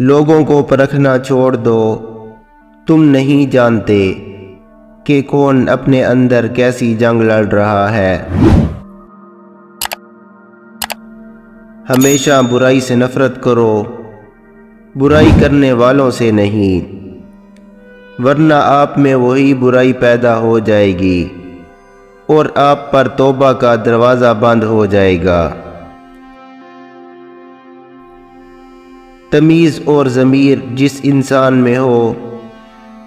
لوگوں کو پرکھنا چھوڑ دو، تم نہیں جانتے کہ کون اپنے اندر کیسی جنگ لڑ رہا ہے۔ ہمیشہ برائی سے نفرت کرو، برائی کرنے والوں سے نہیں، ورنہ آپ میں وہی برائی پیدا ہو جائے گی اور آپ پر توبہ کا دروازہ بند ہو جائے گا۔ تمیز اور ضمیر جس انسان میں ہو،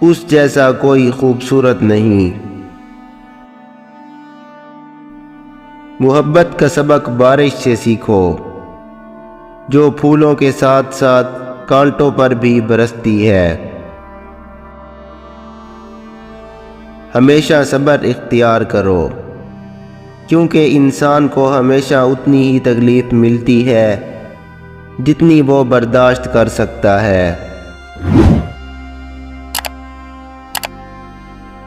اس جیسا کوئی خوبصورت نہیں۔ محبت کا سبق بارش سے سیکھو، جو پھولوں کے ساتھ ساتھ کانٹوں پر بھی برستی ہے۔ ہمیشہ صبر اختیار کرو، کیونکہ انسان کو ہمیشہ اتنی ہی تکلیف ملتی ہے جتنی وہ برداشت کر سکتا ہے۔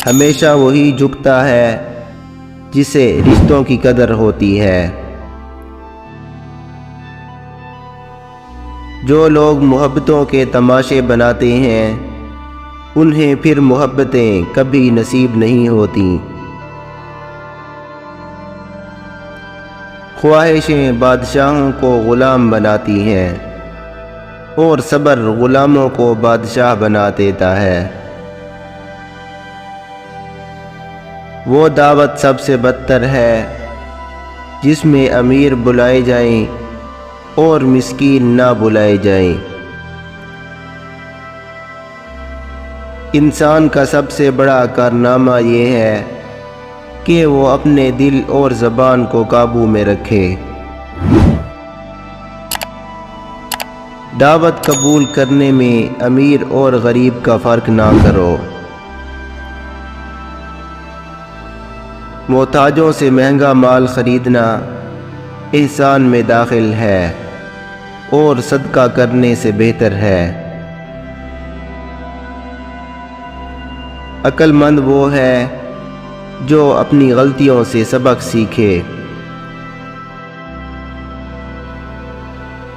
ہمیشہ وہی جھکتا ہے جسے رشتوں کی قدر ہوتی ہے۔ جو لوگ محبتوں کے تماشے بناتے ہیں، انہیں پھر محبتیں کبھی نصیب نہیں ہوتیں۔ خواہشیں بادشاہوں کو غلام بناتی ہیں، اور صبر غلاموں کو بادشاہ بنا دیتا ہے۔ وہ دعوت سب سے بدتر ہے جس میں امیر بلائے جائیں اور مسکین نہ بلائے جائیں۔ انسان کا سب سے بڑا کارنامہ یہ ہے کہ وہ اپنے دل اور زبان کو قابو میں رکھے۔ دعوت قبول کرنے میں امیر اور غریب کا فرق نہ کرو۔ محتاجوں سے مہنگا مال خریدنا احسان میں داخل ہے اور صدقہ کرنے سے بہتر ہے۔ عقل مند وہ ہے جو اپنی غلطیوں سے سبق سیکھے۔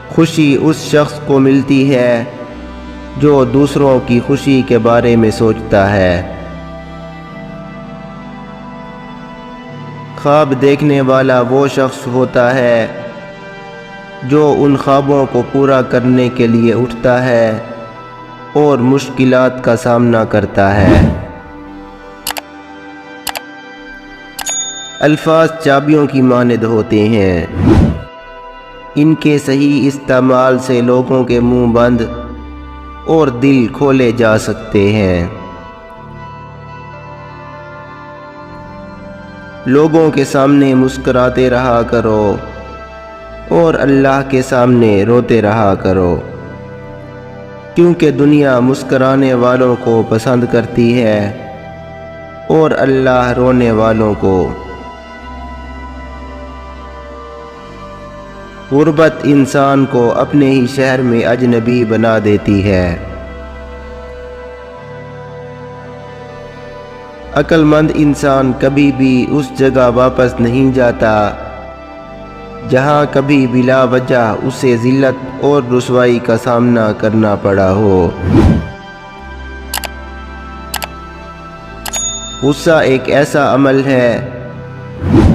خوشی اس شخص کو ملتی ہے جو دوسروں کی خوشی کے بارے میں سوچتا ہے۔ خواب دیکھنے والا وہ شخص ہوتا ہے جو ان خوابوں کو پورا کرنے کے لیے اٹھتا ہے اور مشکلات کا سامنا کرتا ہے۔ الفاظ چابیوں کی مانند ہوتے ہیں، ان کے صحیح استعمال سے لوگوں کے منہ بند اور دل کھولے جا سکتے ہیں۔ لوگوں کے سامنے مسکراتے رہا کرو اور اللہ کے سامنے روتے رہا کرو، کیونکہ دنیا مسکرانے والوں کو پسند کرتی ہے اور اللہ رونے والوں کو۔ غربت انسان کو اپنے ہی شہر میں اجنبی بنا دیتی ہے۔ عقل مند انسان کبھی بھی اس جگہ واپس نہیں جاتا جہاں کبھی بلا وجہ اسے ذلت اور رسوائی کا سامنا کرنا پڑا ہو۔ غصہ ایک ایسا عمل ہے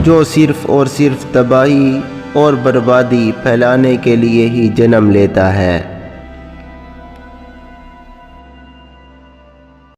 جو صرف اور صرف تباہی اور بربادی پھیلانے کے لیے ہی جنم لیتا ہے۔